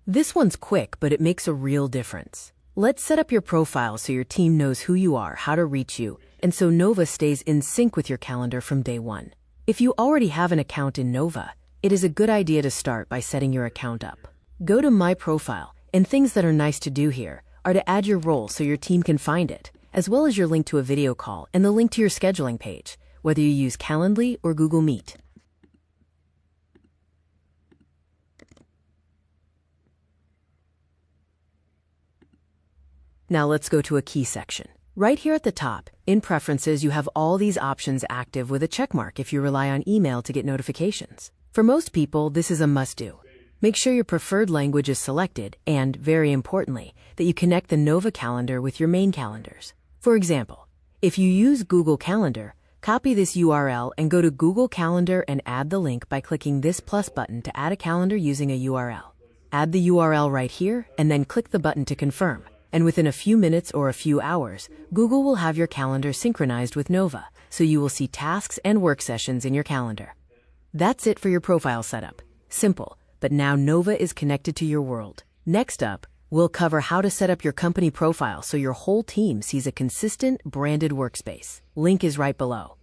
This one's quick, but it makes a real difference. Let's set up your profile so your team knows who you are, how to reach you, and so Nova stays in sync with your calendar from day one. If you already have an account in Nova, it is a good idea to start by setting your account up. Go to My Profile, and things that are nice to do here are to add your role so your team can find it, as well as your link to a video call and the link to your scheduling page, whether you use Calendly or Google Meet. Now let's go to a key section. Right here at the top, in Preferences, you have all these options active with a checkmark if you rely on email to get notifications. For most people, this is a must-do. Make sure your preferred language is selected and, very importantly, that you connect the Nova calendar with your main calendars. For example, if you use Google Calendar, copy this URL and go to Google Calendar and add the link by clicking this plus button to add a calendar using a URL. Add the URL right here and then click the button to confirm. And within a few minutes or a few hours, Google will have your calendar synchronized with Nova, so you will see tasks and work sessions in your calendar. That's it for your profile setup. Simple, but now Nova is connected to your world. Next up, we'll cover how to set up your company profile so your whole team sees a consistent, branded workspace. Link is right below.